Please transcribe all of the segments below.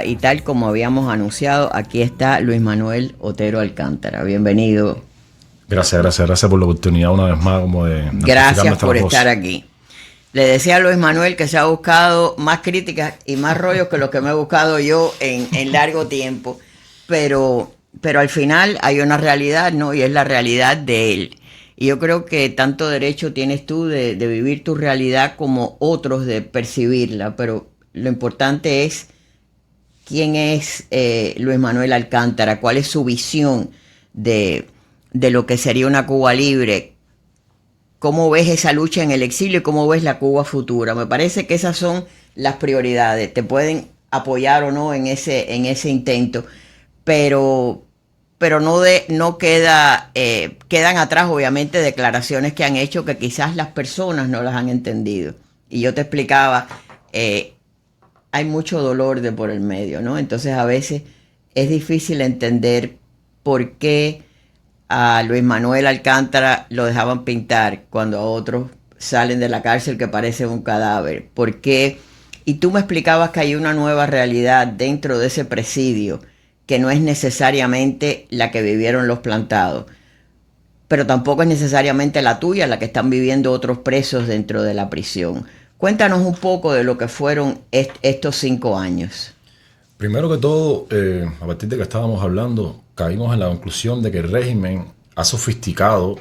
Y tal como habíamos anunciado, aquí está Luis Manuel Otero Alcántara. Bienvenido. Gracias por la oportunidad una vez más como de Gracias por estar aquí. Le decía a Luis Manuel que se ha buscado más críticas y más rollos que los que me he buscado yo en largo tiempo, pero al final hay una realidad, ¿no? Y es la realidad de él. Y yo creo que tanto derecho tienes tú de vivir tu realidad como otros de percibirla, pero lo importante es quién es Luis Manuel Alcántara, cuál es su visión de lo que sería una Cuba libre, cómo ves esa lucha en el exilio y cómo ves la Cuba futura. Me parece que esas son las prioridades. Te pueden apoyar o no en ese intento, pero no quedan atrás obviamente declaraciones que han hecho que quizás las personas no las han entendido. Y yo te explicaba, hay mucho dolor de por el medio, ¿no? Entonces a veces es difícil entender por qué a Luis Manuel Alcántara lo dejaban pintar cuando a otros salen de la cárcel que parecen un cadáver. ¿Por qué? Y tú me explicabas que hay una nueva realidad dentro de ese presidio que no es necesariamente la que vivieron los plantados, pero tampoco es necesariamente la tuya, la que están viviendo otros presos dentro de la prisión. Cuéntanos un poco de lo que fueron estos 5 años. Primero que todo, a partir de que estábamos hablando, caímos en la conclusión de que el régimen ha sofisticado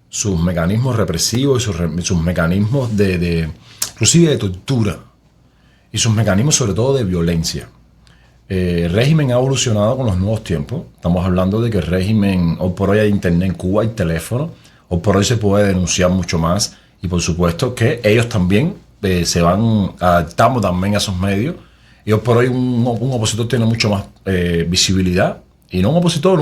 sus mecanismos represivos y sus mecanismos inclusive de tortura, y sus mecanismos sobre todo de violencia. El régimen ha evolucionado con los nuevos tiempos. Estamos hablando de que el régimen, hoy por hoy hay internet en Cuba, hay teléfono, hoy por hoy se puede denunciar mucho más, y por supuesto que ellos también se van adaptando también a esos medios. Y hoy por hoy un opositor tiene mucho más visibilidad, y no un opositor,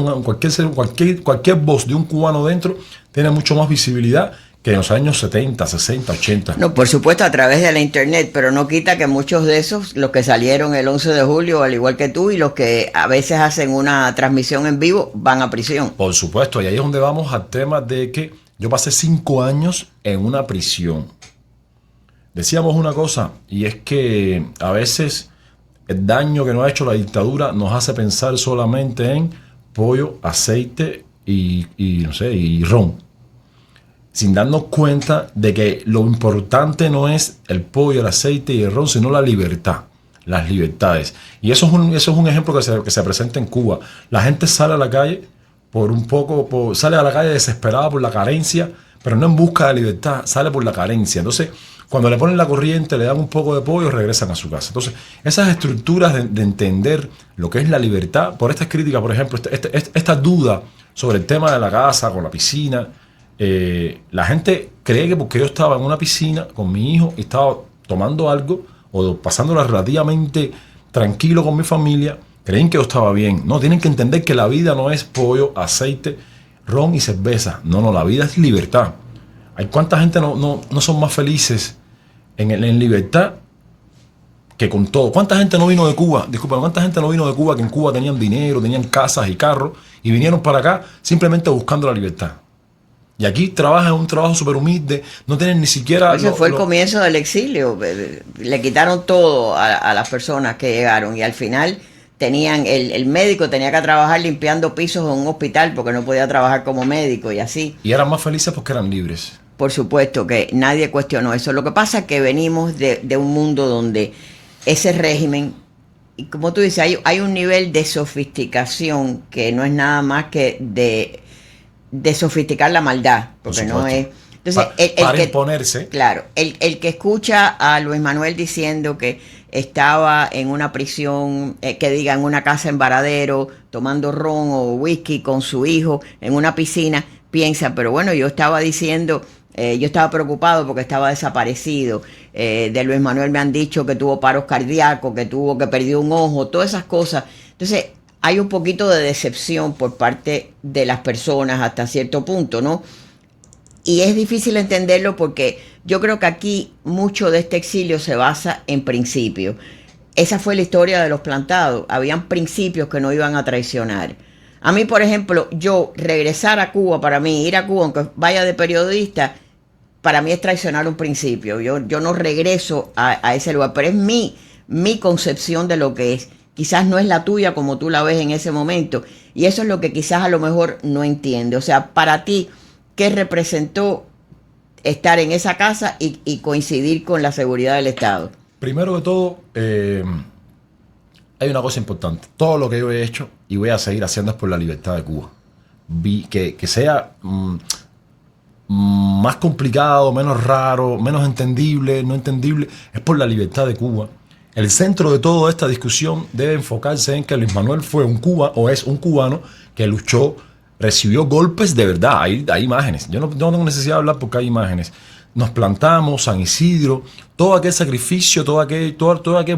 cualquier voz de un cubano dentro tiene mucho más visibilidad que en los años 70, 60, 80. No, por supuesto a través de la internet, pero no quita que muchos de esos, los que salieron el 11 de julio, al igual que tú, y los que a veces hacen una transmisión en vivo, van a prisión. Por supuesto, y ahí es donde vamos al tema de que yo pasé 5 años en una prisión. Decíamos una cosa, y es que a veces el daño que nos ha hecho la dictadura nos hace pensar solamente en pollo, aceite y ron, sin darnos cuenta de que lo importante no es el pollo, el aceite y el ron, sino la libertad, las libertades. Y eso es un ejemplo que se presenta en Cuba. La gente sale a la calle sale a la calle desesperada por la carencia, pero no en busca de libertad, sale por la carencia. Entonces, cuando le ponen la corriente, le dan un poco de pollo, regresan a su casa. Entonces, esas estructuras de entender lo que es la libertad, por estas críticas, por ejemplo, esta duda sobre el tema de la casa con la piscina, la gente cree que porque yo estaba en una piscina con mi hijo y estaba tomando algo o pasándola relativamente tranquilo con mi familia, creen que yo estaba bien. No, tienen que entender que la vida no es pollo, aceite, ron y cerveza. No, la vida es libertad. Hay cuánta gente no son más felices en libertad que con todo. ¿Cuánta gente no vino de Cuba? Disculpa, ¿cuánta gente no vino de Cuba que en Cuba tenían dinero, tenían casas y carros y vinieron para acá simplemente buscando la libertad? Y aquí trabajan un trabajo súper humilde, no tienen ni siquiera... Ese fue el comienzo del exilio. Le quitaron todo a las personas que llegaron y al final tenían el médico tenía que trabajar limpiando pisos en un hospital porque no podía trabajar como médico y así. Y eran más felices porque eran libres. Por supuesto que nadie cuestionó eso. Lo que pasa es que venimos de un mundo donde ese régimen, y como tú dices, hay un nivel de sofisticación que no es nada más que de sofisticar la maldad, porque no es... Entonces, para imponerse. Claro, el que escucha a Luis Manuel diciendo que estaba en una prisión, que diga en una casa en Varadero, tomando ron o whisky con su hijo en una piscina, piensa, pero bueno, yo estaba diciendo... yo estaba preocupado porque estaba desaparecido. De Luis Manuel me han dicho que tuvo paros cardíacos, que perdió un ojo, todas esas cosas. Entonces, hay un poquito de decepción por parte de las personas hasta cierto punto, ¿no? Y es difícil entenderlo porque yo creo que aquí mucho de este exilio se basa en principios. Esa fue la historia de los plantados. Habían principios que no iban a traicionar. A mí, por ejemplo, yo regresar a Cuba, para mí, ir a Cuba, aunque vaya de periodista, para mí es traicionar un principio. Yo no regreso a ese lugar, pero es mi concepción de lo que es. quizás no es la tuya como tú la ves en ese momento. Y eso es lo que quizás a lo mejor no entiende. O sea, para ti, ¿qué representó estar en esa casa y coincidir con la seguridad del Estado? Primero que todo, hay una cosa importante. Todo lo que yo he hecho y voy a seguir haciendo es por la libertad de Cuba. Que sea más complicado, menos raro, menos entendible, no entendible, es por la libertad de Cuba. El centro de toda esta discusión debe enfocarse en que Luis Manuel fue un cubano, o es un cubano que luchó, recibió golpes de verdad. Hay imágenes. Yo no tengo necesidad de hablar porque hay imágenes. Nos plantamos, San Isidro, todo aquel sacrificio, todo aquel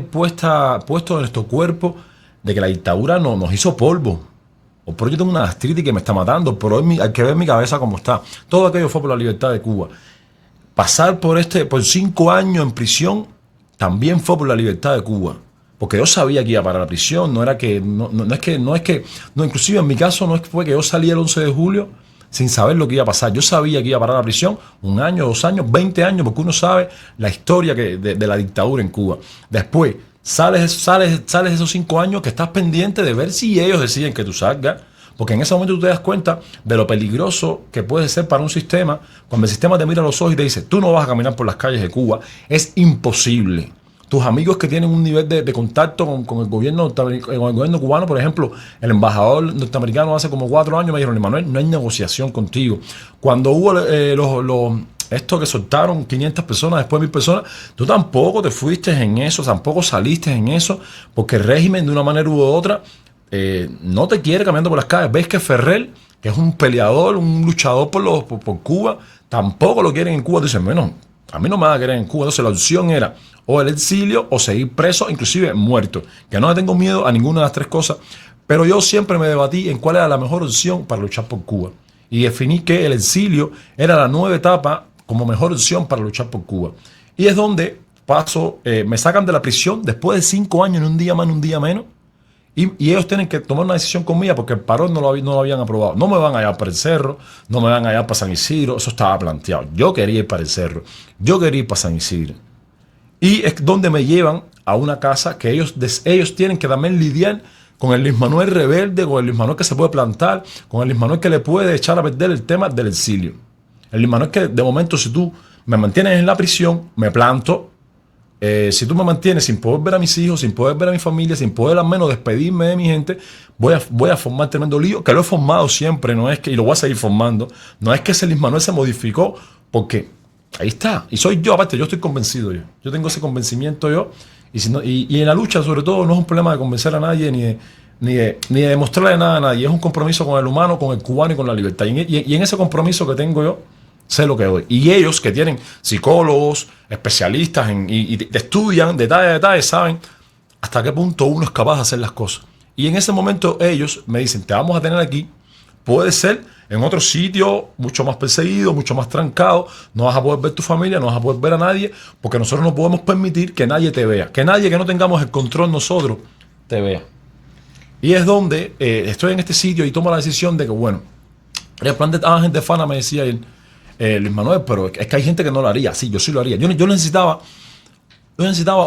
puesto en nuestro cuerpo de que la dictadura nos hizo polvo. O por yo tengo una gastritis que me está matando, pero hay que ver mi cabeza como está. Todo aquello fue por la libertad de Cuba. Pasar por 5 años en prisión también fue por la libertad de Cuba. Porque yo sabía que iba para la prisión, inclusive en mi caso no fue que yo salí el 11 de julio sin saber lo que iba a pasar. Yo sabía que iba a parar a la prisión 1 año, 2 años, 20 años, porque uno sabe la historia de la dictadura en Cuba. Después, sales esos 5 años que estás pendiente de ver si ellos deciden que tú salgas, porque en ese momento tú te das cuenta de lo peligroso que puede ser para un sistema. Cuando el sistema te mira a los ojos y te dice, tú no vas a caminar por las calles de Cuba, es imposible. Tus amigos que tienen un nivel de contacto con el gobierno cubano, por ejemplo, el embajador norteamericano hace como 4 años me dijeron, Manuel, no hay negociación contigo. Cuando hubo esto que soltaron 500 personas, después 1000 personas, tú tampoco te fuiste en eso, tampoco saliste en eso, porque el régimen de una manera u otra no te quiere caminando por las calles. Ves que Ferrer, que es un peleador, un luchador por Cuba, tampoco lo quieren en Cuba. Tú dices, bueno, a mí no me van a querer en Cuba. Entonces la opción era o el exilio o seguir preso, inclusive muerto. Que no le tengo miedo a ninguna de las 3 cosas, pero yo siempre me debatí en cuál era la mejor opción para luchar por Cuba. Y definí que el exilio era la nueva etapa como mejor opción para luchar por Cuba. Y es donde me sacan de la prisión después de 5 años, ni un día más, ni un día menos. Y ellos tienen que tomar una decisión conmigo porque el parón no lo habían aprobado. No me van a llevar para el Cerro, no me van a llevar para San Isidro, eso estaba planteado. Yo quería ir para el Cerro, yo quería ir para San Isidro. Y es donde me llevan a una casa que ellos tienen que también lidiar con el Luis Manuel rebelde, con el Luis Manuel que se puede plantar, con el Luis Manuel que le puede echar a perder el tema del exilio. El Luis Manuel que de momento, si tú me mantienes en la prisión, me planto. Si tú me mantienes sin poder ver a mis hijos, sin poder ver a mi familia, sin poder al menos despedirme de mi gente, voy a formar tremendo lío, que lo he formado siempre, y lo voy a seguir formando. No es que ese Luis Manuel se modificó, porque ahí está. Y soy yo, aparte, yo estoy convencido yo. Yo tengo ese convencimiento yo. Y en la lucha, sobre todo, no es un problema de convencer a nadie, ni de demostrarle nada a nadie. Es un compromiso con el humano, con el cubano y con la libertad. Y en ese compromiso que tengo yo, sé lo que doy. Y ellos que tienen psicólogos, especialistas y te estudian detalle a detalle, saben hasta qué punto uno es capaz de hacer las cosas. Y en ese momento ellos me dicen, te vamos a tener aquí, puede ser en otro sitio mucho más perseguido, mucho más trancado, no vas a poder ver tu familia, no vas a poder ver a nadie, porque nosotros no podemos permitir que nadie te vea, que nadie que no tengamos el control nosotros te vea. Y es donde estoy en este sitio y tomo la decisión de que, bueno, el plan de gente fana me decía él, Luis Manuel, pero es que hay gente que no lo haría. Sí, yo sí lo haría. Yo necesitaba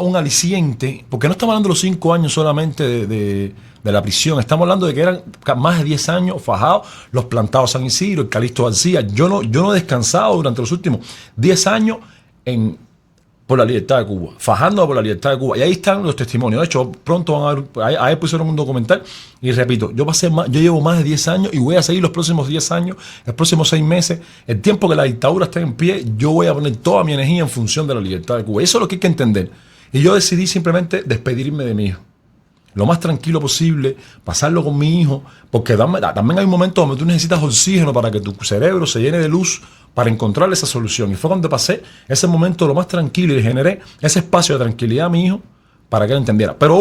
un aliciente, porque no estamos hablando de los 5 años solamente de la prisión, estamos hablando de que eran más de 10 años fajados, los plantados San Isidro, el Calixto García. Yo no he descansado durante los últimos 10 años por la libertad de Cuba, fajando por la libertad de Cuba. Y ahí están los testimonios. De hecho, pronto van a ver, ahí pusieron un documental. Y repito, yo llevo más de 10 años y voy a seguir los próximos 10 años, los próximos 6 meses. El tiempo que la dictadura esté en pie, yo voy a poner toda mi energía en función de la libertad de Cuba. Eso es lo que hay que entender. Y yo decidí simplemente despedirme de mi hijo. Lo más tranquilo posible, pasarlo con mi hijo, porque también hay un momento donde tú necesitas oxígeno para que tu cerebro se llene de luz para encontrar esa solución. Y fue cuando pasé ese momento lo más tranquilo y generé ese espacio de tranquilidad a mi hijo para que él entendiera. Pero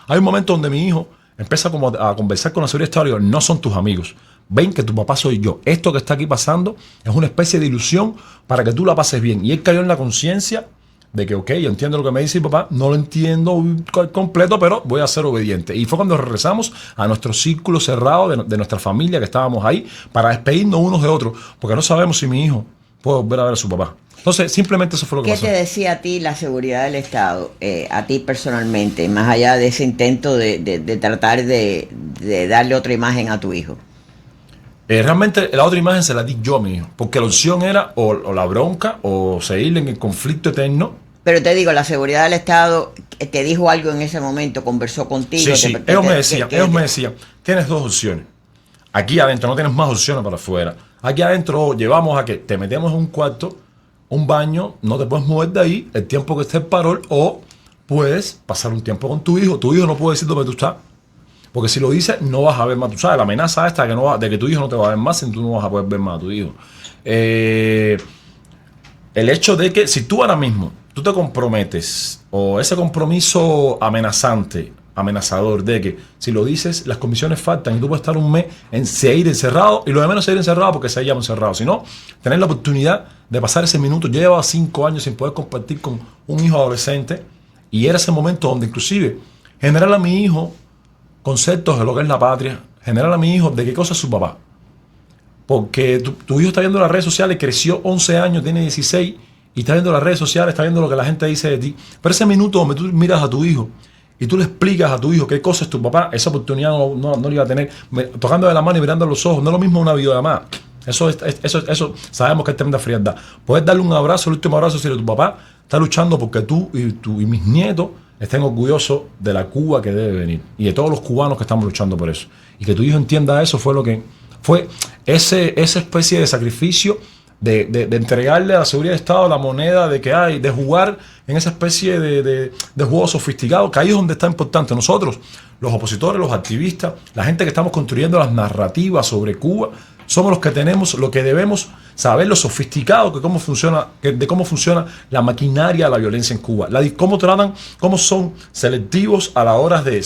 hay un momento donde mi hijo empieza como a conversar con la seguridad exterior. No son tus amigos. Ven que tu papá soy yo. Esto que está aquí pasando es una especie de ilusión para que tú la pases bien. Y él cayó en la conciencia de que, ok, yo entiendo lo que me dice mi papá, no lo entiendo completo, pero voy a ser obediente. Y fue cuando regresamos a nuestro círculo cerrado de nuestra familia, que estábamos ahí, para despedirnos unos de otros, porque no sabemos si mi hijo puede volver a ver a su papá. Entonces, simplemente eso fue lo que ¿Qué pasó. te decía a ti la seguridad del Estado, a ti personalmente, más allá de ese intento de tratar de darle otra imagen a tu hijo? Realmente la otra imagen se la di yo a mi hijo, porque la opción era o la bronca o seguir en el conflicto eterno. Pero te digo, la seguridad del Estado te dijo algo en ese momento, conversó contigo. Sí, ellos me decían, tienes dos opciones. Aquí adentro no tienes más opciones para afuera. Aquí adentro llevamos a que te metemos en un cuarto, un baño, no te puedes mover de ahí el tiempo que esté el parol, o puedes pasar un tiempo con tu hijo. Tu hijo no puede decir dónde tú estás, porque si lo dices no vas a ver más. Tú sabes, la amenaza esta de que tu hijo no te va a ver más, si tú no vas a poder ver más a tu hijo. El hecho de que si tú ahora mismo tú te comprometes, o ese compromiso amenazador de que si lo dices las condiciones faltan y tú puedes estar un mes en seguir encerrado, y lo de menos seguir encerrado porque se llama encerrado, sino tener la oportunidad de pasar ese minuto. Yo llevaba 5 años sin poder compartir con un hijo adolescente, y era ese momento donde inclusive generar a mi hijo conceptos de lo que es la patria, generar a mi hijo de qué cosa es su papá. Porque tu hijo está viendo las redes sociales, creció 11 años, tiene 16, y está viendo las redes sociales, está viendo lo que la gente dice de ti. Pero ese minuto donde tú miras a tu hijo y tú le explicas a tu hijo qué cosa es tu papá, esa oportunidad no lo iba a tener. Tocando de la mano y mirando a los ojos, no es lo mismo una videollamada. Eso sabemos que es tremenda frialdad. Puedes darle un abrazo, el último abrazo, si tu papá está luchando porque tú y mis nietos estén orgullosos de la Cuba que debe venir y de todos los cubanos que estamos luchando por eso. Y que tu hijo entienda eso fue lo que fue esa especie de sacrificio de entregarle a la seguridad de Estado la moneda de que hay, de jugar en esa especie de juego sofisticado, que ahí es donde está importante. Nosotros, los opositores, los activistas, la gente que estamos construyendo las narrativas sobre Cuba, somos los que tenemos, lo que debemos saber lo sofisticado de cómo funciona la maquinaria de la violencia en Cuba, cómo tratan, cómo son selectivos a la hora de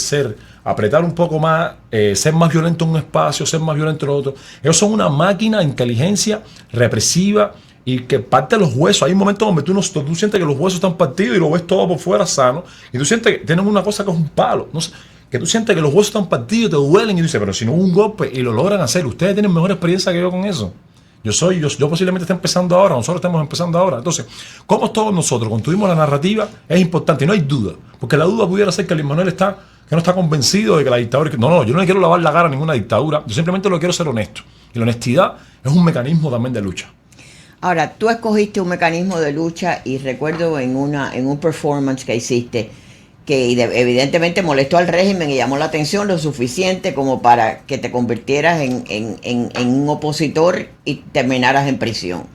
apretar un poco más, ser más violento en un espacio, ser más violento en otro. Ellos son una máquina de inteligencia represiva y que parte los huesos. Hay momentos donde tú sientes que los huesos están partidos y lo ves todo por fuera sano, y tú sientes que tienen una cosa que es un palo, no sé, que tú sientes que los huesos están partidos, te duelen, y tú dices, pero si no hubo un golpe, y lo logran hacer. Ustedes tienen mejor experiencia que yo con eso. Yo posiblemente esté empezando ahora, nosotros estamos empezando ahora. Entonces, como todos nosotros construimos la narrativa, es importante, y no hay duda, porque la duda pudiera ser que Luis Manuel que no está convencido de que la dictadura... No, yo no le quiero lavar la cara a ninguna dictadura, yo simplemente lo quiero ser honesto. Y la honestidad es un mecanismo también de lucha. Ahora, tú escogiste un mecanismo de lucha, y recuerdo en un performance que hiciste que evidentemente molestó al régimen y llamó la atención lo suficiente como para que te convirtieras en un opositor y terminaras en prisión.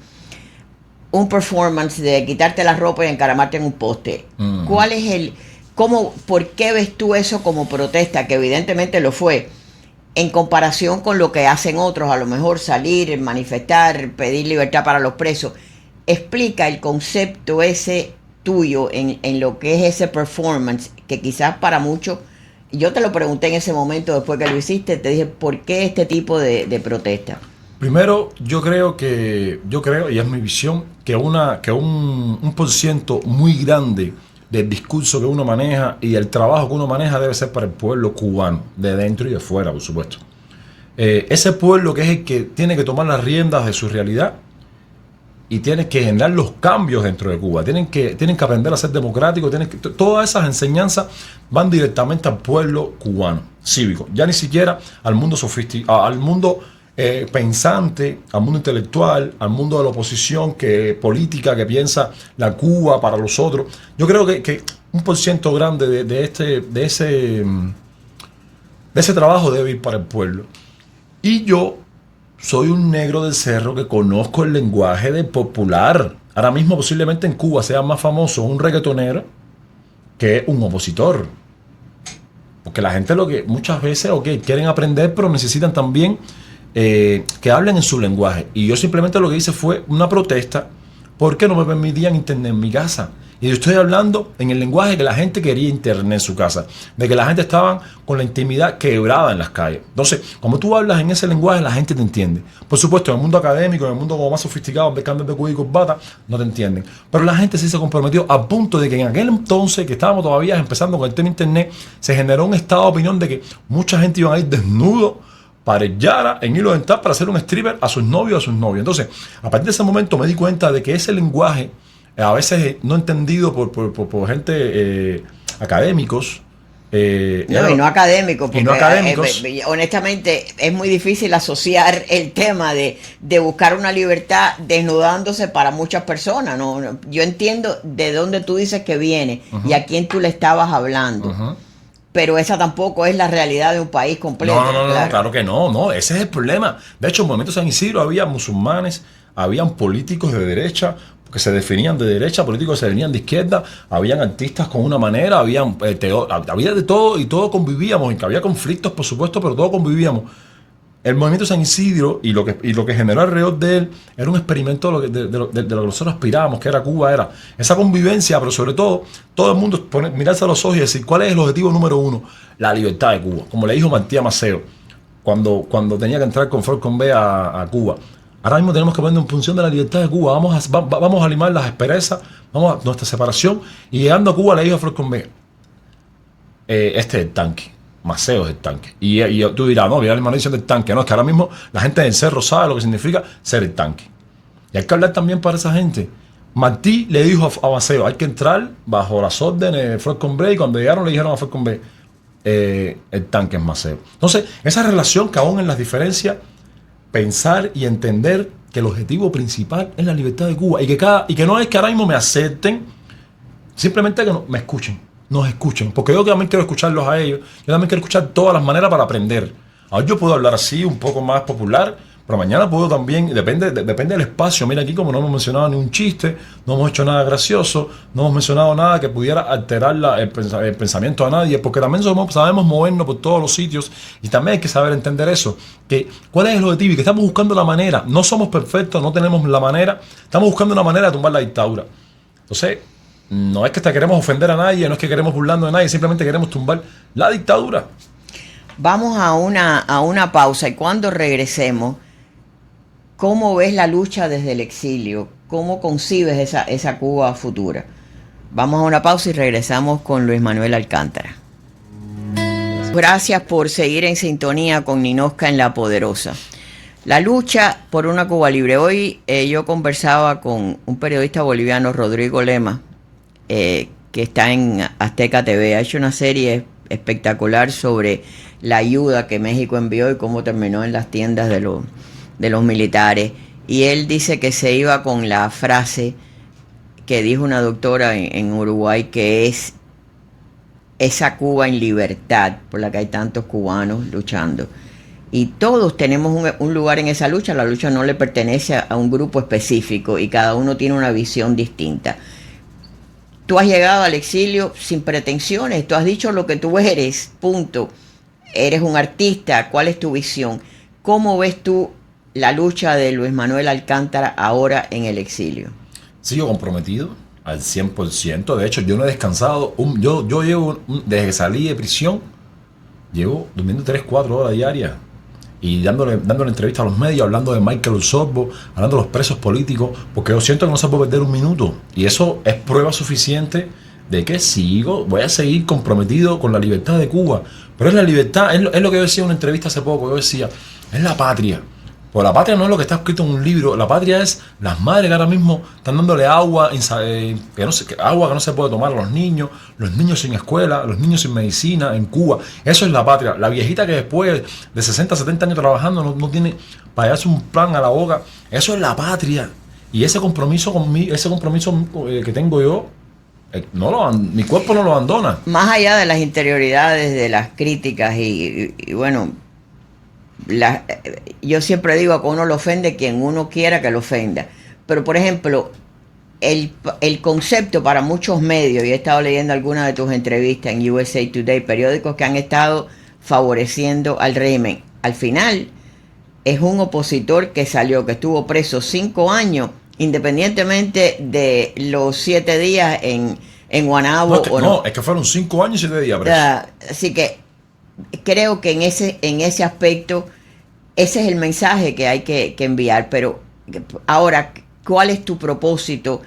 Un performance de quitarte la ropa y encaramarte en un poste. ¿Cuál es por qué ves tú eso como protesta, que evidentemente lo fue, en comparación con lo que hacen otros, a lo mejor salir, manifestar, pedir libertad para los presos? Explica el concepto ese tuyo en lo que es ese performance, que quizás para muchos, yo te lo pregunté en ese momento después que lo hiciste, te dije, ¿por qué este tipo de protesta? Primero, yo creo, y es mi visión, que un por ciento muy grande del discurso que uno maneja y el trabajo que uno maneja debe ser para el pueblo cubano, de dentro y de fuera, por supuesto. Ese pueblo que es el que tiene que tomar las riendas de su realidad y tiene que generar los cambios dentro de Cuba. Tienen que aprender a ser democráticos. Todas esas enseñanzas van directamente al pueblo cubano, cívico. Ya ni siquiera al mundo sofisticado, al mundo pensante, al mundo intelectual, al mundo de la oposición política que piensa la Cuba para los otros. Yo creo que un por ciento grande de ese trabajo debe ir para el pueblo. Y yo soy un negro del cerro que conozco el lenguaje de popular. Ahora mismo posiblemente en Cuba sea más famoso un reggaetonero que un opositor. Porque la gente muchas veces quieren aprender, pero necesitan también que hablen en su lenguaje. Y yo simplemente lo que hice fue una protesta porque no me permitían internet en mi casa. Y yo estoy hablando en el lenguaje que la gente quería internet en su casa, de que la gente estaba con la intimidad quebrada en las calles. Entonces, como tú hablas en ese lenguaje, la gente te entiende. Por supuesto, en el mundo académico, en el mundo como más sofisticado, de cambios de cuello y corbata, no te entienden. Pero la gente sí se comprometió a punto de que en aquel entonces, que estábamos todavía empezando con el tema internet, se generó un estado de opinión de que mucha gente iba a ir desnudo para el Yara en hilo dental para hacer un stripper a sus novios o a sus novios. Entonces, a partir de ese momento me di cuenta de que ese lenguaje, a veces no entendido por gente académicos, y no académicos, porque honestamente es muy difícil asociar el tema de buscar una libertad desnudándose para muchas personas. No, yo entiendo de dónde tú dices que viene y a quién tú le estabas hablando. Pero esa tampoco es la realidad de un país completo. No, claro que no, ese es el problema. De hecho, en el movimiento San Isidro había musulmanes, habían políticos de derecha que se definían de derecha, políticos que se definían de izquierda, habían artistas con una manera, había de todo y todo convivíamos, y que había conflictos, por supuesto, pero todo convivíamos. El movimiento San Isidro y lo que generó alrededor de él era un experimento de lo que nosotros aspirábamos, que era Cuba, era esa convivencia, pero sobre todo el mundo mirarse a los ojos y decir cuál es el objetivo número uno, la libertad de Cuba. Como le dijo Martí Maceo cuando tenía que entrar con Falcon B a Cuba. Ahora mismo tenemos que poner en función de la libertad de Cuba. Vamos a limar las asperezas, vamos a nuestra separación. Y llegando a Cuba le dijo a Falcon B, este es el tanque. Maceo es el tanque. Y tú dirás, no, mira la maldición del tanque. No, es que ahora mismo la gente del cerro sabe lo que significa ser el tanque. Y hay que hablar también para esa gente. Martí le dijo a Maceo, hay que entrar bajo las órdenes de Falcon B. Y cuando llegaron le dijeron a Falcon B, el tanque es Maceo. Entonces, esa relación que aún en las diferencias, pensar y entender que el objetivo principal es la libertad de Cuba. Y que no es que ahora mismo me acepten, simplemente que me escuchen. Nos escuchen, porque yo también quiero escucharlos a ellos, yo también quiero escuchar todas las maneras para aprender. Ahora yo puedo hablar así, un poco más popular, pero mañana puedo también, depende del espacio. Mira aquí como no hemos mencionado ni un chiste, no hemos hecho nada gracioso, no hemos mencionado nada que pudiera alterar el pensamiento a nadie, porque también sabemos movernos por todos los sitios y también hay que saber entender eso, que cuál es el objetivo y que estamos buscando la manera, no somos perfectos, no tenemos la manera, estamos buscando una manera de tumbar la dictadura. Entonces, no es que queremos ofender a nadie, no es que queremos burlarnos de nadie, simplemente queremos tumbar la dictadura. Vamos a una pausa y cuando regresemos, ¿cómo ves la lucha desde el exilio? ¿Cómo concibes esa Cuba futura? Vamos a una pausa y regresamos con Luis Manuel Alcántara. Gracias por seguir en sintonía con Ninosca en La Poderosa. La lucha por una Cuba libre. Hoy yo conversaba con un periodista boliviano, Rodrigo Lema, que está en Azteca TV. Ha hecho una serie espectacular sobre la ayuda que México envió y cómo terminó en las tiendas de los militares. Y él dice que se iba con la frase que dijo una doctora en Uruguay, que es esa Cuba en libertad por la que hay tantos cubanos luchando. Y todos tenemos un lugar en esa lucha. La lucha no le pertenece a un grupo específico y cada uno tiene una visión distinta. Tú has llegado al exilio sin pretensiones, tú has dicho lo que tú eres, punto. Eres un artista, ¿cuál es tu visión? ¿Cómo ves tú la lucha de Luis Manuel Alcántara ahora en el exilio? Sigo comprometido al 100%. De hecho, yo no he descansado. Yo llevo, desde que salí de prisión, llevo durmiendo 3-4 horas diarias. Y dándole entrevistas a los medios, hablando de Michael Osorbo, hablando de los presos políticos, porque yo siento que no se puede perder un minuto. Y eso es prueba suficiente de que voy a seguir comprometido con la libertad de Cuba. Pero es la libertad, es lo que yo decía en una entrevista hace poco, yo decía, es la patria. Pues la patria no es lo que está escrito en un libro, la patria es las madres que ahora mismo están dándole agua, agua que no se puede tomar a los niños sin escuela, los niños sin medicina en Cuba. Eso es la patria. La viejita que después de 60, 70 años trabajando no tiene para darse un plan a la boca. Eso es la patria. Y ese compromiso conmigo, que tengo yo, mi cuerpo no lo abandona. Más allá de las interioridades, de las críticas y bueno, yo siempre digo que uno lo ofende quien uno quiera que lo ofenda. Pero por ejemplo, el concepto para muchos medios, y he estado leyendo algunas de tus entrevistas en USA Today, periódicos que han estado favoreciendo al régimen, al final es un opositor que estuvo preso 5 años, independientemente de los 7 días en Guanabo. Es que fueron 5 años y 7 días preso. Así que creo que en ese aspecto ese es el mensaje que hay que enviar. Pero ahora, ¿cuál es tu propósito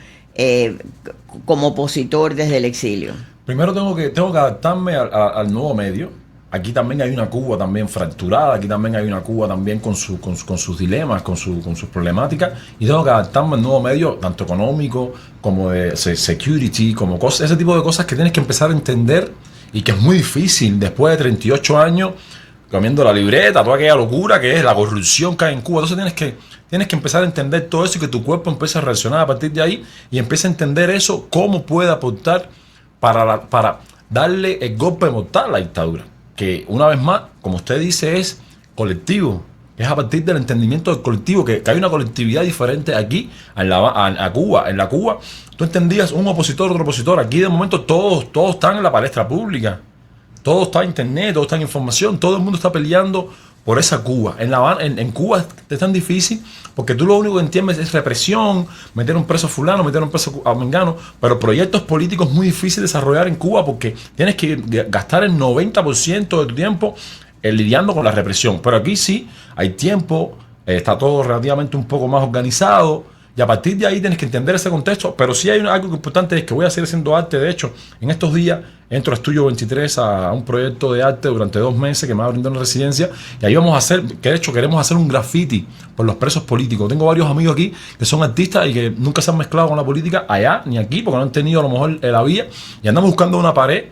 como opositor desde el exilio? Primero tengo que adaptarme al nuevo medio, aquí también hay una Cuba también fracturada, aquí también hay una Cuba también con sus dilemas, con sus problemáticas, y tengo que adaptarme al nuevo medio, tanto económico como de security, como cosas, ese tipo de cosas que tienes que empezar a entender y que es muy difícil después de 38 años comiendo la libreta, toda aquella locura que es la corrupción que hay en Cuba. Entonces tienes que empezar a entender todo eso y que tu cuerpo empiece a reaccionar a partir de ahí y empiece a entender eso, cómo puede aportar para darle el golpe mortal a la dictadura. Que una vez más, como usted dice, es colectivo. Es a partir del entendimiento del colectivo, que hay una colectividad diferente aquí a Cuba. En la Cuba, tú entendías un opositor, otro opositor. Aquí de momento todos están en la palestra pública. Todo está en internet, todo está en información, todo el mundo está peleando por esa Cuba. En Cuba es tan difícil porque tú lo único que entiendes es represión, meter un preso a fulano, meter un preso a mengano, pero proyectos políticos muy difíciles de desarrollar en Cuba porque tienes que gastar el 90% de tu tiempo lidiando con la represión. Pero aquí sí, hay tiempo, está todo relativamente un poco más organizado. Y a partir de ahí tienes que entender ese contexto. Pero sí hay algo importante, es que voy a seguir haciendo arte. De hecho, en estos días entro a Estudio 23 a un proyecto de arte durante 2 meses que me va a brindar una residencia. Y ahí vamos a hacer, que de hecho queremos hacer un graffiti por los presos políticos. Tengo varios amigos aquí que son artistas y que nunca se han mezclado con la política allá ni aquí, porque no han tenido a lo mejor la vía. Y andamos buscando una pared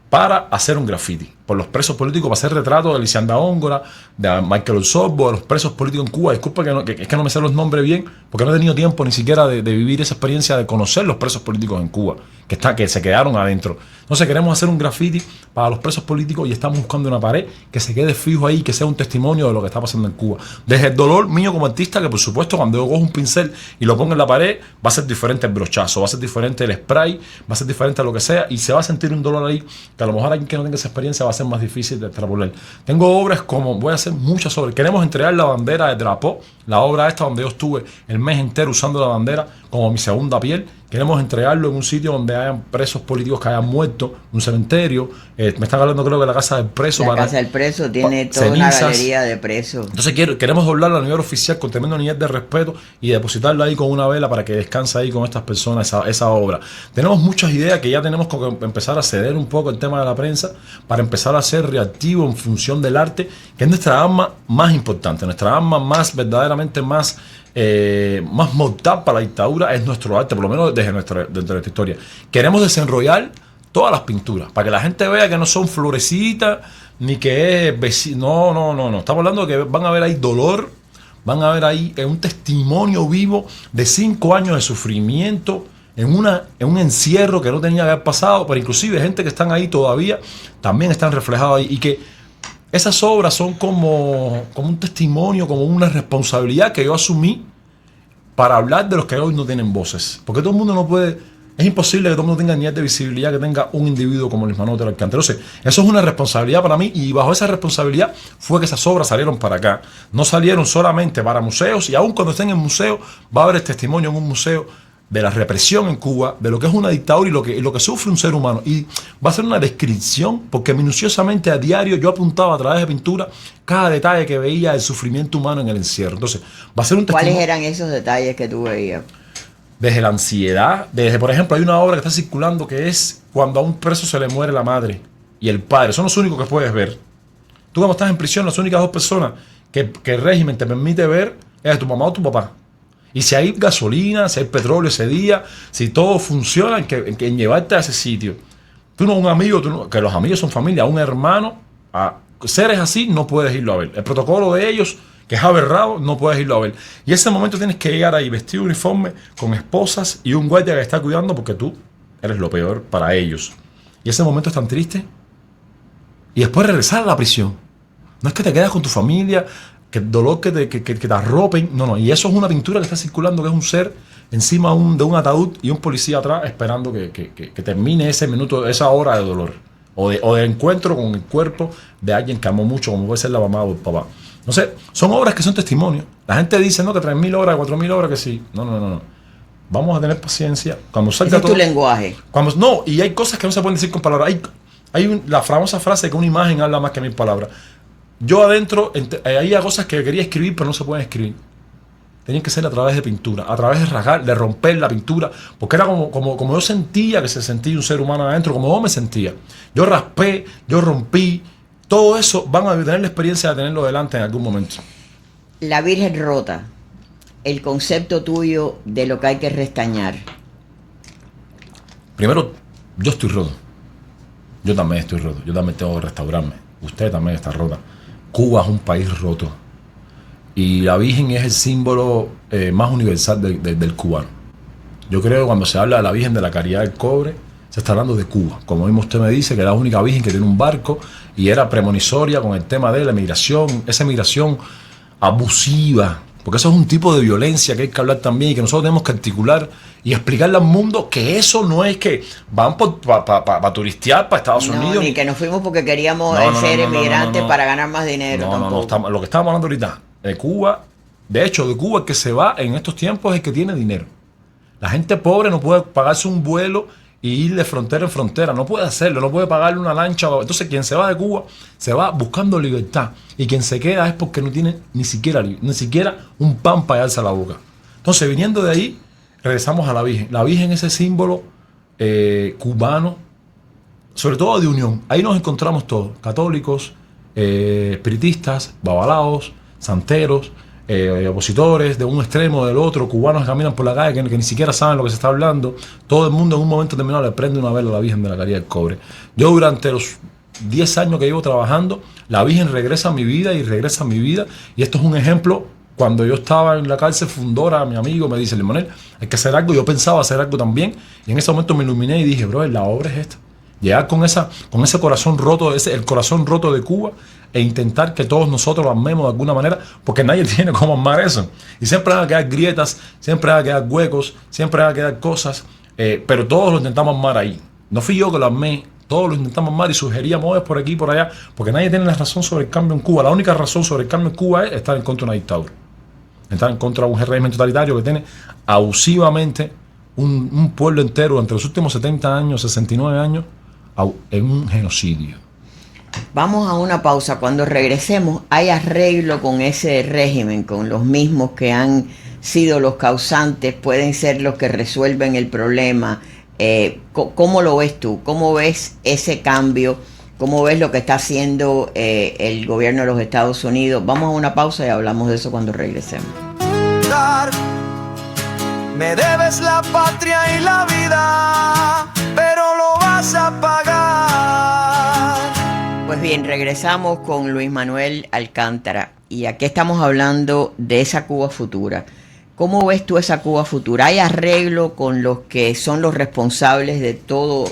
para hacer un graffiti por los presos políticos, para hacer retratos de Lisianda Góngora, de Michael Osorbo, de los presos políticos en Cuba. Disculpa es que no me sé los nombres bien, porque no he tenido tiempo ni siquiera de vivir esa experiencia de conocer los presos políticos en Cuba, que se quedaron adentro. Entonces queremos hacer un graffiti para los presos políticos y estamos buscando una pared que se quede fijo ahí, que sea un testimonio de lo que está pasando en Cuba. Desde el dolor mío como artista, que por supuesto cuando yo cojo un pincel y lo pongo en la pared, va a ser diferente el brochazo, va a ser diferente el spray, va a ser diferente a lo que sea, y se va a sentir un dolor ahí que a lo mejor alguien que no tenga esa experiencia va a ser más difícil de extrapolar. Tengo obras como, voy a hacer muchas obras. Queremos entregar la bandera de Drapeau, la obra esta donde yo estuve el mes entero usando la bandera como mi segunda piel. Queremos entregarlo en un sitio donde hayan presos políticos que hayan muerto, un cementerio. Me están hablando, creo que la Casa del Preso. La Casa del Preso tiene toda una galería de presos. Entonces queremos doblarla a nivel oficial con tremendo nivel de respeto y depositarla ahí con una vela para que descanse ahí con estas personas esa obra. Tenemos muchas ideas que ya tenemos que empezar a ceder un poco el tema de la prensa para empezar a ser reactivo en función del arte, que es nuestra arma más importante, nuestra arma más verdaderamente más mortal para la dictadura es nuestro arte, por lo menos desde nuestra historia. Queremos desenrollar todas las pinturas para que la gente vea que no son florecitas ni que es no. Estamos hablando de que van a ver ahí dolor, van a ver ahí un testimonio vivo de 5 años de sufrimiento en un encierro que no tenía que haber pasado, pero inclusive gente que están ahí todavía también están reflejados ahí, y que esas obras son como un testimonio, como una responsabilidad que yo asumí para hablar de los que hoy no tienen voces. Porque todo el mundo no puede, es imposible que todo el mundo tenga nivel de visibilidad que tenga un individuo como Luis Manuel Otero Alcántara. Entonces, eso es una responsabilidad para mí, y bajo esa responsabilidad fue que esas obras salieron para acá. No salieron solamente para museos, y aún cuando estén en museo va a haber el testimonio en un museo de la represión en Cuba, de lo que es una dictadura y lo que sufre un ser humano. Y va a ser una descripción, porque minuciosamente a diario yo apuntaba a través de pintura cada detalle que veía del sufrimiento humano en el encierro. Entonces, va a ser un testimonio. ¿Cuáles eran esos detalles que tú veías? Desde la ansiedad, desde, por ejemplo, hay una obra que está circulando que es cuando a un preso se le muere la madre y el padre. Son los únicos que puedes ver. Tú cuando estás en prisión, las únicas 2 personas que el régimen te permite ver es tu mamá o tu papá. Y si hay gasolina, si hay petróleo ese día, si todo funciona en llevarte a ese sitio. Tú no, un amigo, que los amigos son familia, un hermano, a seres así no puedes irlo a ver. El protocolo de ellos, que es aberrado, no puedes irlo a ver. Y ese momento tienes que llegar ahí vestido de uniforme, con esposas y un guardia que está cuidando, porque tú eres lo peor para ellos. Y ese momento es tan triste. Y después regresar a la prisión. No es que te quedas con tu familia, que el dolor que te arropen, no, y eso es una pintura que está circulando, que es un ser encima de un ataúd y un policía atrás esperando que termine ese minuto, esa hora de dolor, o de encuentro con el cuerpo de alguien que amó mucho, como puede ser la mamá o el papá. No sé, son obras que son testimonios. La gente dice, no, que 3.000 horas, 4.000 horas, que sí. No. Vamos a tener paciencia. Cuando salga todo, es tu lenguaje. Y hay cosas que no se pueden decir con palabras. Hay la famosa frase que una imagen habla más que 1.000 palabras. Yo adentro, había cosas que quería escribir, pero no se pueden escribir. Tenían que ser a través de pintura, a través de rasgar, de romper la pintura, porque era como yo sentía que se sentía un ser humano adentro, como yo me sentía. Yo raspé, yo rompí, todo eso van a tener la experiencia de tenerlo delante en algún momento. La Virgen rota, el concepto tuyo de lo que hay que restañar. Primero, yo estoy roto. Yo también estoy roto. Yo también tengo que restaurarme. Usted también está rota. Cuba es un país roto. Y la Virgen es el símbolo más universal del cubano. Yo creo que cuando se habla de la Virgen de la Caridad del Cobre, se está hablando de Cuba. Como mismo usted me dice, que es la única Virgen que tiene un barco y era premonisoria con el tema de la emigración, esa emigración abusiva, porque eso es un tipo de violencia que hay que hablar también y que nosotros tenemos que articular y explicarle al mundo que eso no es que van para turistear para Estados Unidos. Ni que nos fuimos porque queríamos ser emigrantes para ganar más dinero. No, lo que estamos hablando ahorita de Cuba, de hecho, de Cuba el que se va en estos tiempos es el que tiene dinero. La gente pobre no puede pagarse un vuelo y ir de frontera en frontera, no puede hacerlo, no puede pagarle una lancha. Entonces quien se va de Cuba se va buscando libertad y quien se queda es porque no tiene ni siquiera un pan para darse a la boca. Entonces viniendo de ahí regresamos a la Virgen. La Virgen es ese símbolo cubano, sobre todo de unión. Ahí nos encontramos todos, católicos, espiritistas, babalaos, santeros, opositores de un extremo o del otro, cubanos que caminan por la calle que ni siquiera saben lo que se está hablando. Todo el mundo en un momento determinado le prende una vela a la Virgen de la Caridad del Cobre. Yo durante los 10 años que llevo trabajando, la Virgen regresa a mi vida y regresa a mi vida, y esto es un ejemplo. Cuando yo estaba en la cárcel, Fundora, mi amigo, me dice: Limonel, hay que hacer algo. Yo pensaba hacer algo también, y en ese momento me iluminé y dije: bro, la obra es esta. Llegar con ese corazón roto, el corazón roto de Cuba, e intentar que todos nosotros lo amemos de alguna manera, porque nadie tiene cómo amar eso. Y siempre van a quedar grietas, siempre van a quedar huecos, siempre van a quedar cosas, pero todos lo intentamos amar ahí. No fui yo que lo amé, todos lo intentamos amar y sugeríamos por aquí y por allá, porque nadie tiene la razón sobre el cambio en Cuba. La única razón sobre el cambio en Cuba es estar en contra de una dictadura. Estar en contra de un régimen totalitario que tiene abusivamente un pueblo entero durante los últimos 70 años, 69 años, en un genocidio. Vamos a una pausa. Cuando regresemos, ¿hay arreglo con ese régimen, con los mismos que han sido los causantes? ¿Pueden ser los que resuelven el problema? ¿Cómo lo ves tú? ¿Cómo ves ese cambio? ¿Cómo ves lo que está haciendo el gobierno de los Estados Unidos? Vamos a una pausa y hablamos de eso cuando regresemos. Me debes la patria y la vida, pero lo vas a pagar. Pues bien, regresamos con Luis Manuel Alcántara y aquí estamos hablando de esa Cuba futura. ¿Cómo ves tú esa Cuba futura? ¿Hay arreglo con los que son los responsables de todo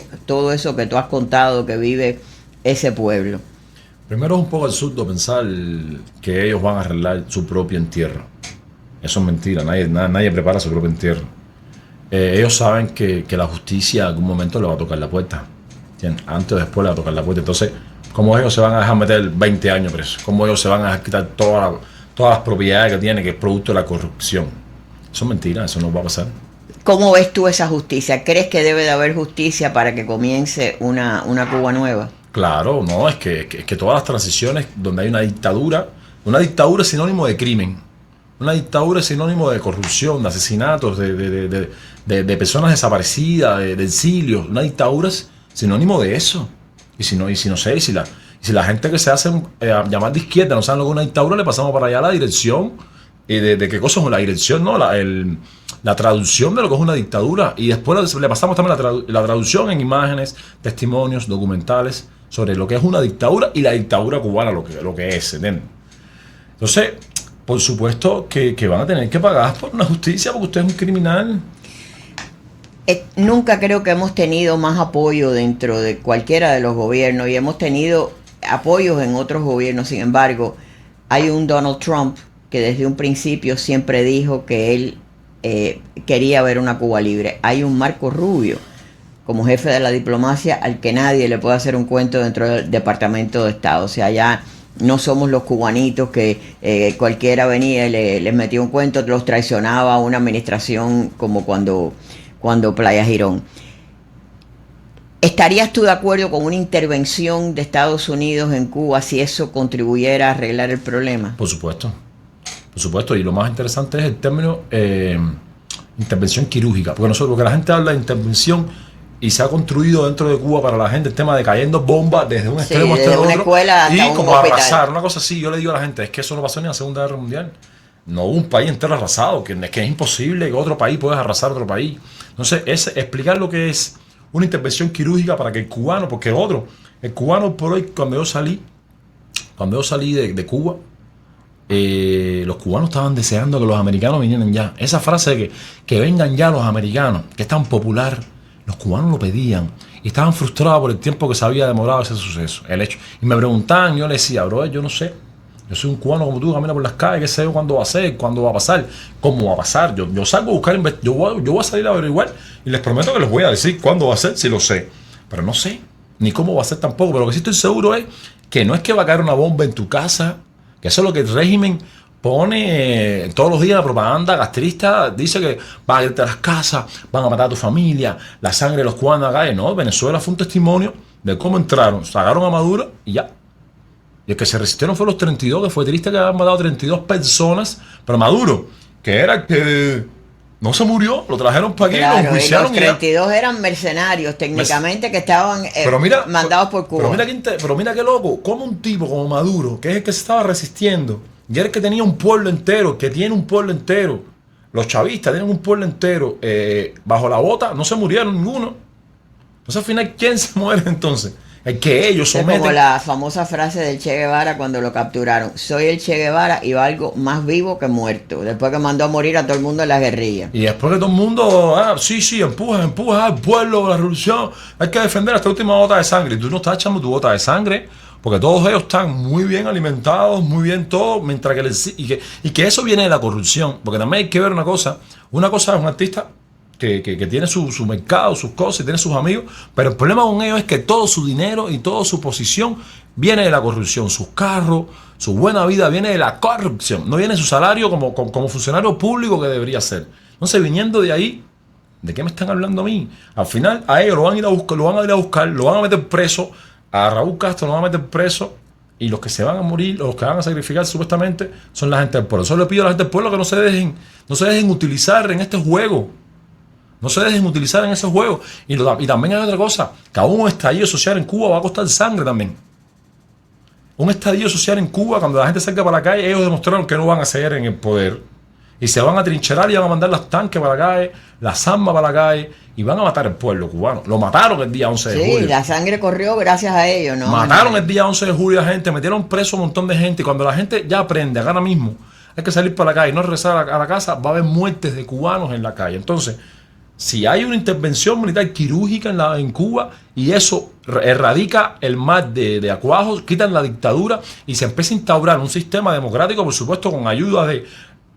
eso que tú has contado que vive ese pueblo? Primero es un poco absurdo pensar que ellos van a arreglar su propio entierro. Eso es mentira, nadie prepara su propio entierro. Ellos saben que la justicia en algún momento le va a tocar la puerta. ¿Entiendes? Antes o después le va a tocar la puerta. Entonces, ¿cómo ellos se van a dejar meter 20 años presos? ¿Cómo ellos se van a dejar quitar todas las propiedades que tienen, que es producto de la corrupción? Eso es mentira, eso no va a pasar. ¿Cómo ves tú esa justicia? ¿Crees que debe de haber justicia para que comience una Cuba nueva? Claro, no, es que todas las transiciones donde hay una dictadura es sinónimo de crimen. Una dictadura es sinónimo de corrupción, de asesinatos, de personas desaparecidas, de exilios. Una dictadura es sinónimo de eso. Y si la gente que se hace llamar de izquierda no saben lo que es una dictadura, le pasamos para allá la dirección. ¿De qué cosa es la dirección? No, la traducción de lo que es una dictadura. Y después le pasamos también la traducción en imágenes, testimonios, documentales sobre lo que es una dictadura y la dictadura cubana, lo que es. ¿Entiendes? Entonces, por supuesto que van a tener que pagar por una justicia porque usted es un criminal. Nunca creo que hemos tenido más apoyo dentro de cualquiera de los gobiernos y hemos tenido apoyos en otros gobiernos. Sin embargo, hay un Donald Trump que desde un principio siempre dijo que él quería ver una Cuba libre. Hay un Marco Rubio como jefe de la diplomacia al que nadie le puede hacer un cuento dentro del Departamento de Estado. O sea, ya no somos los cubanitos que cualquiera venía y les metía un cuento, los traicionaba a una administración como cuando Playa Girón. ¿Estarías tú de acuerdo con una intervención de Estados Unidos en Cuba si eso contribuyera a arreglar el problema? Por supuesto, y lo más interesante es el término intervención quirúrgica, porque la gente habla de intervención y se ha construido dentro de Cuba para la gente el tema de cayendo bombas desde un extremo hasta desde el una otro escuela hasta y un como hospital. arrasar, una cosa así. Yo le digo a la gente, es que eso no pasó ni en la Segunda Guerra Mundial. No hubo un país entero arrasado, que es imposible que otro país pueda arrasar otro país. Entonces, es explicar lo que es una intervención quirúrgica para que el cubano, porque el cubano por hoy, cuando yo salí de Cuba, los cubanos estaban deseando que los americanos vinieran ya. Esa frase de que vengan ya los americanos, que es tan popular, los cubanos lo pedían y estaban frustrados por el tiempo que se había demorado ese suceso, el hecho. Y me preguntaban, yo les decía, bro, yo no sé. Yo soy un cubano como tú, camina por las calles, qué sé yo cuándo va a ser, cuándo va a pasar, cómo va a pasar. Yo salgo a buscar, yo voy a salir a averiguar y les prometo que les voy a decir cuándo va a ser, si lo sé. Pero no sé, ni cómo va a ser tampoco. Pero lo que sí estoy seguro es que no es que va a caer una bomba en tu casa, que eso es lo que el régimen pone todos los días en la propaganda gastrista, dice que van a irte a las casas, van a matar a tu familia, la sangre de los cubanos acá. No, Venezuela fue un testimonio de cómo entraron, sacaron a Maduro y ya. Y el que se resistieron fue los 32, que fue triste que habían matado 32 personas. Pero Maduro, que era el que no se murió, lo trajeron para aquí, Claro, lo enjuiciaron. los 32 eran mercenarios técnicamente que estaban mandados por Cuba. Pero mira qué loco, como un tipo como Maduro, que es el que se estaba resistiendo, y era el que tenía un pueblo entero, que tiene un pueblo entero. Los chavistas tienen un pueblo entero bajo la bota, no se murieron ninguno. Entonces al final, ¿quién se muere entonces? El que ellos someten. Es como la famosa frase del Che Guevara cuando lo capturaron: soy el Che Guevara y valgo más vivo que muerto. Después que mandó a morir a todo el mundo en las guerrillas. Y después que todo el mundo, sí, empuja al pueblo, la revolución, hay que defender hasta la última gota de sangre. Y tú no estás echando tu gota de sangre, porque todos ellos están muy bien alimentados, muy bien todo, mientras y que eso viene de la corrupción. Porque también hay que ver una cosa es un artista que tiene su mercado, sus cosas, y tiene sus amigos, pero el problema con ellos es que todo su dinero y toda su posición viene de la corrupción. Sus carros, su buena vida viene de la corrupción, no viene su salario como funcionario público que debería ser. Entonces, viniendo de ahí, ¿de qué me están hablando a mí? Al final a ellos lo van a ir a buscar, lo van a meter preso, a Raúl Castro lo van a meter preso, y los que se van a morir, los que van a sacrificar supuestamente, son la gente del pueblo. Solo le pido a la gente del pueblo que no se dejen utilizar en este juego. No se dejen utilizar en esos juegos. Y también hay otra cosa, que aún un estallido social en Cuba va a costar sangre también. Un estallido social en Cuba, cuando la gente salga para la calle, ellos demostraron que no van a seguir en el poder. Y se van a trincherar y van a mandar los tanques para la calle, las armas para la calle, y van a matar al pueblo cubano. Lo mataron el día 11 de julio. Sí, la sangre corrió gracias a ellos, ¿no? Mataron el día 11 de julio a gente, metieron preso a un montón de gente. Y cuando la gente ya aprende, ahora mismo, hay que salir para la calle y no regresar a la casa, va a haber muertes de cubanos en la calle. Entonces, si hay una intervención militar quirúrgica en Cuba y eso erradica el mal de Acuajos, quitan la dictadura y se empieza a instaurar un sistema democrático, por supuesto, con ayuda de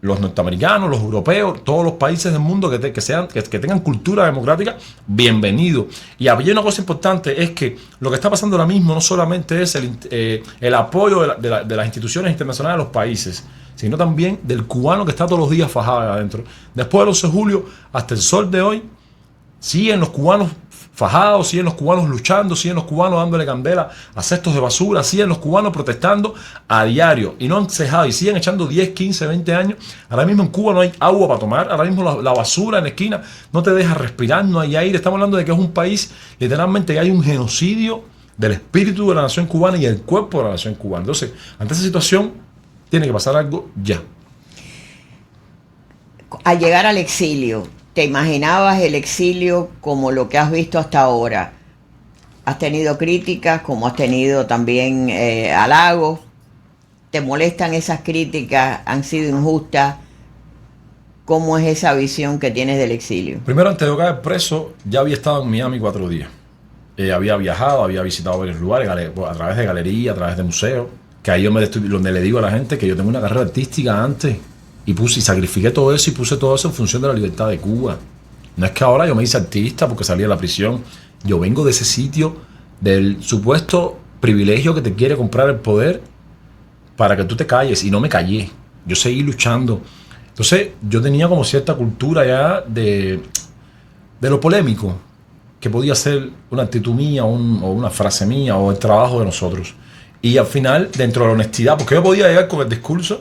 los norteamericanos, los europeos, todos los países del mundo que tengan cultura democrática, bienvenido. Y había una cosa importante, es que lo que está pasando ahora mismo no solamente es el apoyo de las instituciones internacionales a los países, sino también del cubano que está todos los días fajado ahí adentro. Después del 11 de julio, hasta el sol de hoy, siguen los cubanos fajados, siguen los cubanos luchando, siguen los cubanos dándole candela a cestos de basura, siguen los cubanos protestando a diario y no han cejado y siguen echando 10, 15, 20 años. Ahora mismo en Cuba no hay agua para tomar, ahora mismo la basura en la esquina no te deja respirar, no hay aire. Estamos hablando de que es un país, literalmente, que hay un genocidio del espíritu de la nación cubana y el cuerpo de la nación cubana. Entonces, ante esa situación, tiene que pasar algo ya. Al llegar al exilio, ¿te imaginabas el exilio como lo que has visto hasta ahora? ¿Has tenido críticas, como has tenido también halagos? ¿Te molestan esas críticas? ¿Han sido injustas? ¿Cómo es esa visión que tienes del exilio? Primero, antes de caer preso, ya había estado en Miami 4 días. Había viajado, había visitado varios lugares, a través de galerías, a través de museos. Que ahí donde le digo a la gente que yo tengo una carrera artística antes y sacrifiqué todo eso y puse todo eso en función de la libertad de Cuba. No es que ahora yo me hice artista porque salí de la prisión. Yo vengo de ese sitio, del supuesto privilegio que te quiere comprar el poder para que tú te calles, y no me callé. Yo seguí luchando. Entonces yo tenía como cierta cultura ya de lo polémico que podía ser una actitud mía o una frase mía o el trabajo de nosotros. Y al final, dentro de la honestidad, porque yo podía llegar con el discurso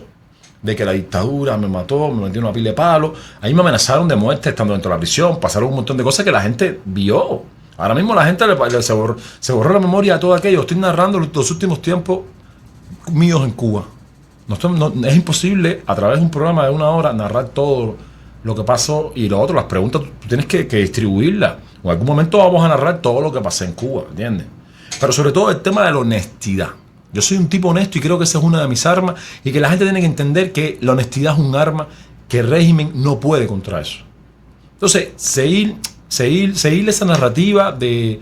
de que la dictadura me mató, me metió una pila de palos. Ahí me amenazaron de muerte estando dentro de la prisión, pasaron un montón de cosas que la gente vio. Ahora mismo la gente se borró la memoria de todo aquello. Estoy narrando los últimos tiempos míos en Cuba. Es imposible a través de un programa de 1 hora narrar todo lo que pasó, y lo otro, las preguntas, tú tienes que distribuirlas. En algún momento vamos a narrar todo lo que pasé en Cuba, ¿entiendes? Pero sobre todo el tema de la honestidad. Yo soy un tipo honesto y creo que esa es una de mis armas, y que la gente tiene que entender que la honestidad es un arma que el régimen no puede contra eso. Entonces, seguir esa narrativa de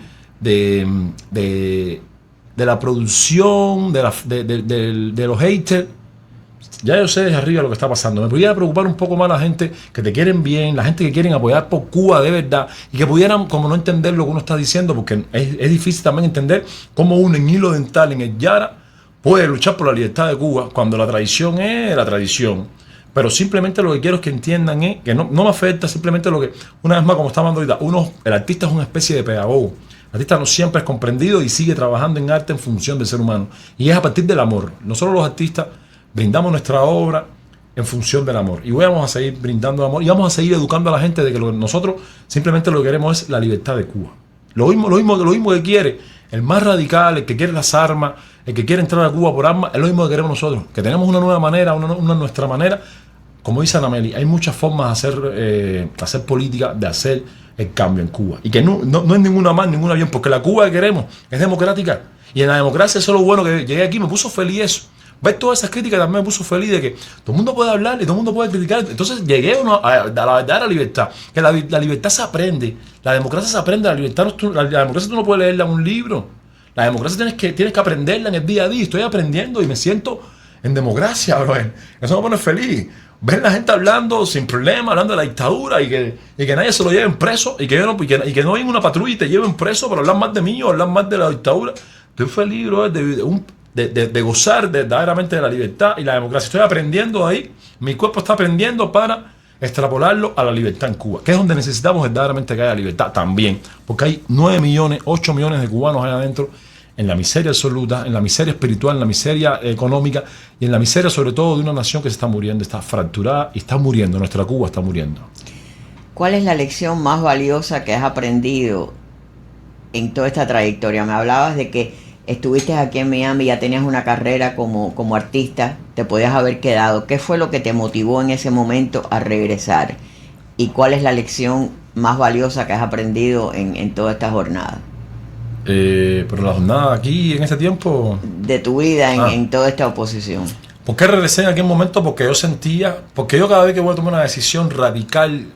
la producción, de los haters. Ya yo sé desde arriba lo que está pasando. Me podría preocupar un poco más la gente que te quieren bien, la gente que quieren apoyar por Cuba de verdad, y que pudieran como no entender lo que uno está diciendo, porque es difícil también entender cómo uno en hilo dental en el Yara puede luchar por la libertad de Cuba cuando la tradición es la tradición. Pero simplemente lo que quiero es que entiendan es que no me afecta, simplemente lo que, una vez más, como estamos hablando ahorita, el artista es una especie de pedagogo. El artista no siempre es comprendido y sigue trabajando en arte en función del ser humano. Y es a partir del amor. Nosotros los artistas brindamos nuestra obra en función del amor. Y vamos a seguir brindando amor y vamos a seguir educando a la gente de que nosotros simplemente lo que queremos es la libertad de Cuba. Lo mismo que quiere el más radical, el que quiere las armas, el que quiere entrar a Cuba por armas, es lo mismo que queremos nosotros. Que tenemos una nueva manera, una nuestra manera. Como dice Anameli, hay muchas formas de hacer política, de hacer el cambio en Cuba. Y que no es ninguna más, ninguna bien, porque la Cuba que queremos es democrática. Y en la democracia eso es lo bueno, que llegué aquí, me puso feliz eso. Ver todas esas críticas también me puso feliz de que todo el mundo puede hablar y todo el mundo puede criticar. Entonces llegué a la verdadera libertad. Que la libertad se aprende. La democracia se aprende. La democracia tú no puedes leerla en un libro. La democracia tienes que aprenderla en el día a día. Estoy aprendiendo y me siento en democracia, bro. Eso me pone feliz. Ver la gente hablando sin problema, hablando de la dictadura y que nadie se lo lleven preso y que no venga una patrulla y te lleven preso para hablar más de mí o hablar más de la dictadura. Estoy feliz, bro, de gozar verdaderamente de la libertad y la democracia. Estoy aprendiendo ahí, mi cuerpo está aprendiendo para extrapolarlo a la libertad en Cuba, que es donde necesitamos verdaderamente que haya libertad también, porque hay 9 millones, 8 millones de cubanos allá adentro en la miseria absoluta, en la miseria espiritual, en la miseria económica y en la miseria sobre todo de una nación que se está muriendo, está fracturada y está muriendo, nuestra Cuba está muriendo. ¿Cuál es la lección más valiosa que has aprendido en toda esta trayectoria? Me hablabas de que estuviste aquí en Miami, ya tenías una carrera como artista, te podías haber quedado. ¿Qué fue lo que te motivó en ese momento a regresar? ¿Y cuál es la lección más valiosa que has aprendido en toda esta jornada? Pero la jornada aquí en ese tiempo de tu vida en toda esta oposición. ¿Por qué regresé en aquel momento? Porque yo cada vez que voy a tomar una decisión radical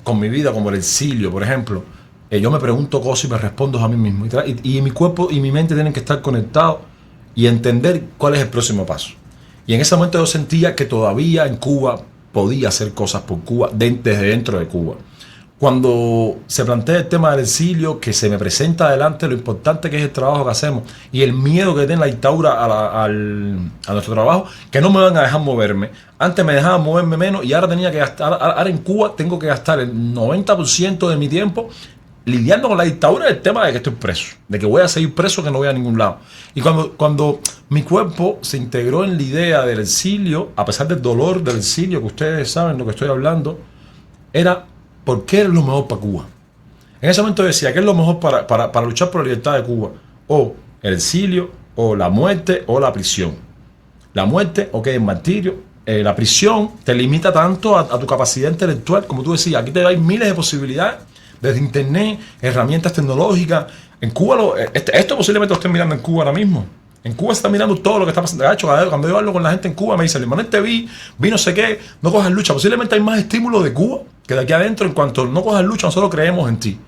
con mi vida, como el exilio, por ejemplo, yo me pregunto cosas y me respondo a mí mismo. Y mi cuerpo y mi mente tienen que estar conectados y entender cuál es el próximo paso. Y en ese momento yo sentía que todavía en Cuba podía hacer cosas por Cuba, desde dentro de Cuba. Cuando se plantea el tema del exilio, que se me presenta adelante lo importante que es el trabajo que hacemos y el miedo que tiene la dictadura a nuestro trabajo, que no me van a dejar moverme. Antes me dejaban moverme menos y ahora tenía que gastar, ahora en Cuba tengo que gastar el 90% de mi tiempo lidiando con la dictadura del tema de que estoy preso, de que voy a seguir preso, que no voy a ningún lado. Y cuando mi cuerpo se integró en la idea del exilio, a pesar del dolor del exilio, que ustedes saben lo que estoy hablando, era ¿por qué es lo mejor para Cuba? En ese momento decía, ¿qué es lo mejor para luchar por la libertad de Cuba? O el exilio, o la muerte, o la prisión. La muerte, ok, el martirio. La prisión te limita tanto a tu capacidad intelectual, como tú decías. Aquí te hay miles de posibilidades, desde internet, herramientas tecnológicas. En Cuba, esto posiblemente lo estén mirando en Cuba ahora mismo. En Cuba se está mirando todo lo que está pasando. De hecho, cuando yo hablo con la gente en Cuba, me dicen, Manuel, te vi no sé qué, no cojas lucha. Posiblemente hay más estímulo de Cuba que de aquí adentro. En cuanto no cojas lucha, nosotros creemos en ti.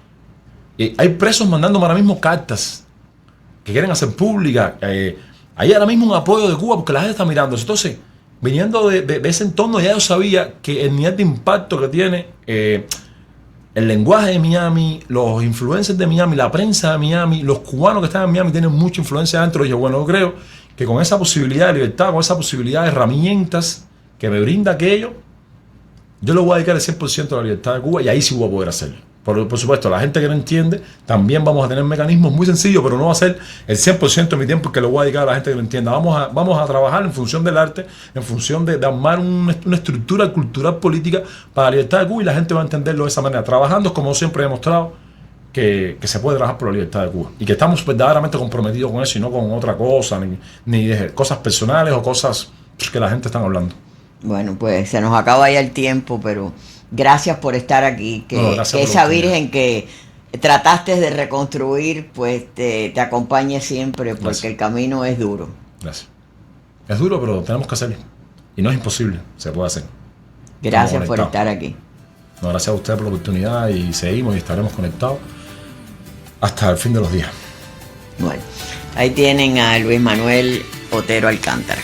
Y hay presos mandándome ahora mismo cartas que quieren hacer públicas. Hay ahora mismo un apoyo de Cuba porque la gente está mirando. Entonces, viniendo de ese entorno, ya yo sabía que el nivel de impacto que tiene el lenguaje de Miami, los influencers de Miami, la prensa de Miami, los cubanos que están en Miami tienen mucha influencia adentro. Y yo, bueno, yo creo que con esa posibilidad de libertad, con esa posibilidad de herramientas que me brinda aquello, yo le voy a dedicar el 100% a la libertad de Cuba y ahí sí voy a poder hacerlo. Por supuesto, la gente que no entiende, también vamos a tener mecanismos muy sencillos, pero no va a ser el 100% de mi tiempo que lo voy a dedicar a la gente que lo entienda. Vamos a trabajar en función del arte, en función de armar una estructura cultural política para la libertad de Cuba y la gente va a entenderlo de esa manera. Trabajando, como siempre he demostrado, que se puede trabajar por la libertad de Cuba y que estamos verdaderamente comprometidos con eso y no con otra cosa, ni de cosas personales o cosas que la gente está hablando. Bueno, pues se nos acaba ya el tiempo, pero gracias por estar aquí. Que, No, gracias que por la esa oportunidad. Virgen que trataste de reconstruir, pues te acompañe siempre, porque Gracias. el camino es duro. Gracias. Es duro, pero tenemos que hacerlo. Y no es imposible, se puede hacer. Gracias Estamos por conectados. estar aquí. No, gracias a usted por la oportunidad y seguimos y estaremos conectados hasta el fin de los días. Bueno, ahí tienen a Luis Manuel Otero Alcántara.